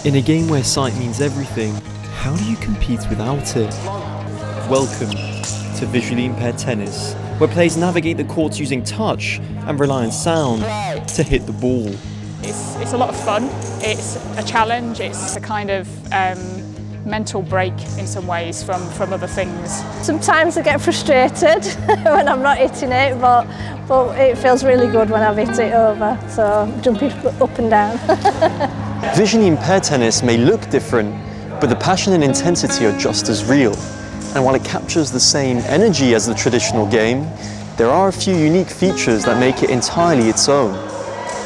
In a game where sight means everything, how do you compete without it? Welcome to visually impaired tennis, where players navigate the courts using touch and rely on sound to hit the ball. It's a lot of fun, it's a challenge, it's a kind of mental break in some ways from other things. Sometimes I get frustrated when I'm not hitting it, but it feels really good when I've hit it over, so jumping up and down. Visually impaired tennis may look different, but the passion and intensity are just as real. And while it captures the same energy as the traditional game, there are a few unique features that make it entirely its own.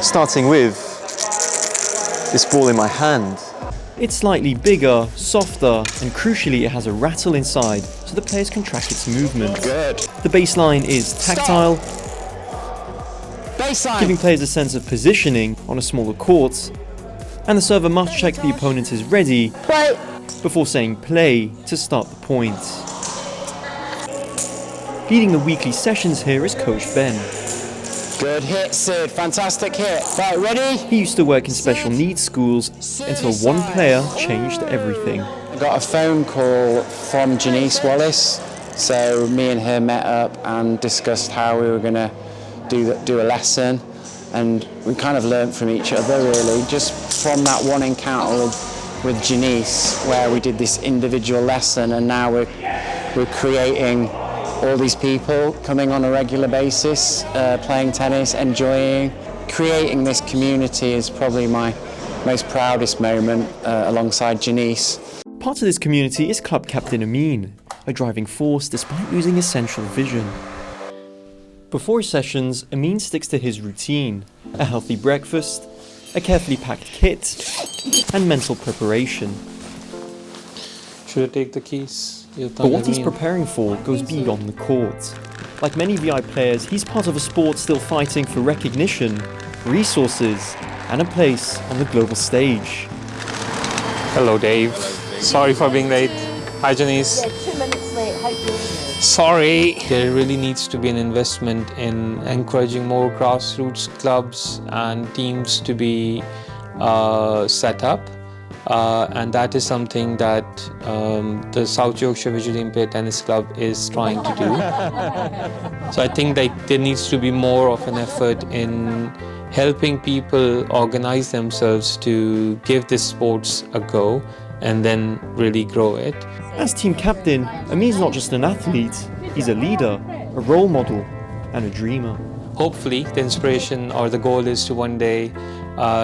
Starting with this ball in my hand. It's slightly bigger, softer, and crucially it has a rattle inside so the players can track its movement. Good. The baseline is tactile, giving players a sense of positioning on a smaller court, and the server must check the opponent is ready before saying play to start the point. Leading the weekly sessions here is Coach Ben. Good hit, Sid. Fantastic hit. Right, ready? He used to work in special needs schools until one player changed everything. I got a phone call from Janice Wallace, so me and her met up and discussed how we were going to do a lesson, and we kind of learned from each other really, just from that one encounter with Janice where we did this individual lesson, and now we're creating all these people coming on a regular basis, playing tennis, enjoying. Creating this community is probably my most proudest moment alongside Janice. Part of this community is club captain Amin, a driving force despite losing his central vision. Before his sessions, Amin sticks to his routine: a healthy breakfast, a carefully packed kit, and mental preparation. Should I take the keys? But what he's preparing for goes beyond the court. Like many VI players, he's part of a sport still fighting for recognition, resources, and a place on the global stage. Hello, Dave. Sorry for being late. Hi, Janice. Yeah, 2 minutes late. How you doing? Sorry. There really needs to be an investment in encouraging more grassroots clubs and teams to be set up. And that is something that the South Yorkshire Visually Impaired Tennis Club is trying to do. So I think that there needs to be more of an effort in helping people organize themselves to give this sports a go and then really grow it. As team captain, Amin's not just an athlete, he's a leader, a role model, and a dreamer. Hopefully, the inspiration or the goal is to one day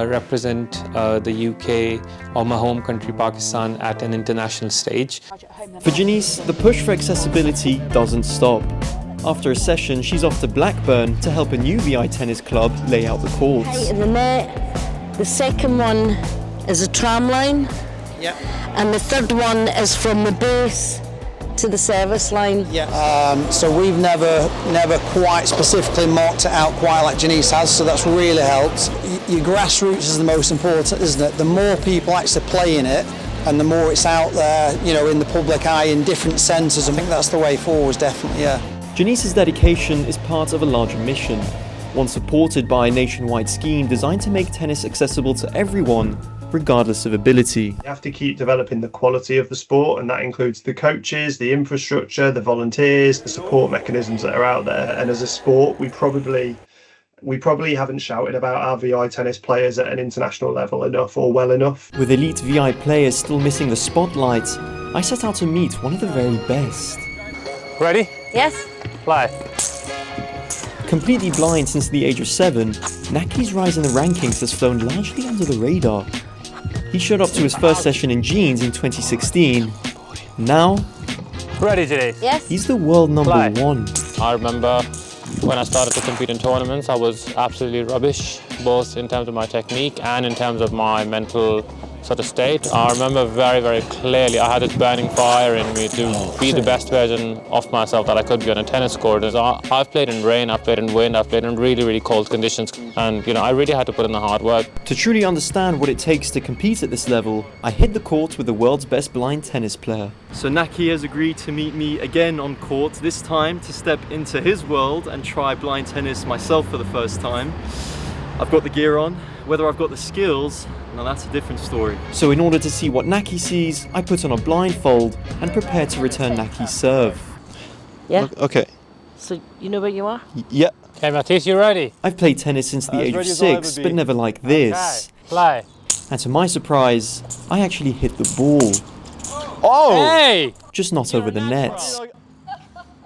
represent the UK or my home country, Pakistan, at an international stage. For Janice, the push for accessibility doesn't stop. After a session, she's off to Blackburn to help a new VI tennis club lay out the courts. Height of the net. The second one is a tram line. Yeah. And the third one is from the base to the service line. Yeah. So we've never quite specifically marked it out quite like Janice has, so that's really helped. Your grassroots is the most important, isn't it? The more people actually play in it, and the more it's out there, in the public eye in different centres. I think that's the way forward, definitely, yeah. Janice's dedication is part of a larger mission, one supported by a nationwide scheme designed to make tennis accessible to everyone, regardless of ability. You have to keep developing the quality of the sport, and that includes the coaches, the infrastructure, the volunteers, the support mechanisms that are out there. And as a sport, we probably haven't shouted about our VI tennis players at an international level enough or well enough. With elite VI players still missing the spotlight, I set out to meet one of the very best. Ready? Yes. Fly. Completely blind since the age of 7, Naki's rise in the rankings has flown largely under the radar. He showed up to his first session in jeans in 2016. Now, Ready, Janice? Yes. he's the world number Fly. 1. I remember when I started to compete in tournaments, I was absolutely rubbish, both in terms of my technique and in terms of my mental sort of state. I remember very, very clearly I had this burning fire in me to be the best version of myself that I could be on a tennis court. I've played in rain, I've played in wind, I've played in really, really cold conditions, and I really had to put in the hard work. To truly understand what it takes to compete at this level, I hit the court with the world's best blind tennis player. So Naki has agreed to meet me again on court, this time to step into his world and try blind tennis myself for the first time. I've got the gear on. Whether I've got the skills, Now that's a different story. So in order to see what Naki sees, I put on a blindfold and prepare to return Naki's serve. Yeah? Okay. So you know where you are? Yeah. Okay, Matisse, you ready? I've played tennis since the age of 6, but never like this. Okay, play. And to my surprise, I actually hit the ball. Oh! Hey! Just not over the nets.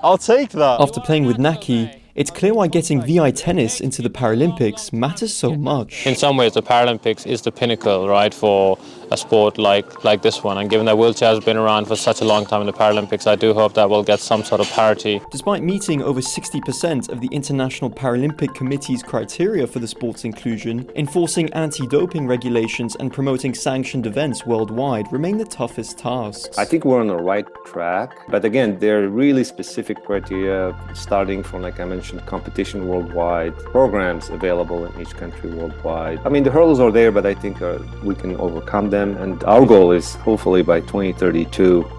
I'll take that. After playing with Naki, it's clear why getting VI tennis into the Paralympics matters so much. In some ways, the Paralympics is the pinnacle, right, for a sport like this one. And given that wheelchair has been around for such a long time in the Paralympics, I do hope that we'll get some sort of parity. Despite meeting over 60% of the International Paralympic Committee's criteria for the sport's inclusion, enforcing anti-doping regulations and promoting sanctioned events worldwide remain the toughest tasks. I think we're on the right track, but again, there are really specific criteria, starting from, like I mentioned, competition worldwide, programs available in each country worldwide. I mean, the hurdles are there, but I think we can overcome them. And our goal is, hopefully by 2032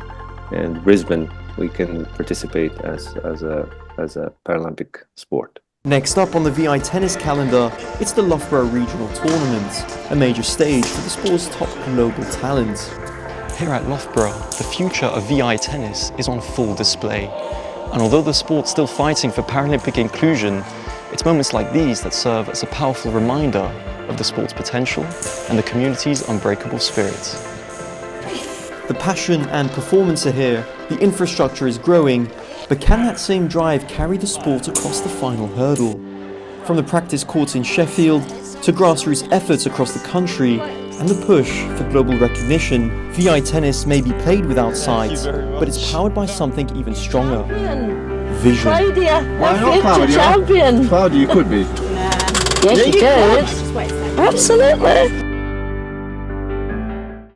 in Brisbane, we can participate as a Paralympic sport. Next up on the VI tennis calendar, it's the Loughborough Regional Tournament, a major stage for the sport's top global talent. Here at Loughborough, the future of VI tennis is on full display. And although the sport's still fighting for Paralympic inclusion, it's moments like these that serve as a powerful reminder of the sport's potential and the community's unbreakable spirit. The passion and performance are here, the infrastructure is growing, but can that same drive carry the sport across the final hurdle? From the practice courts in Sheffield to grassroots efforts across the country and the push for global recognition, VI tennis may be played without sight, but it's powered by something even stronger. Vision. Claudia, Why not, future Claudia? champion. Claudia, you could be. Yes, you could. Absolutely.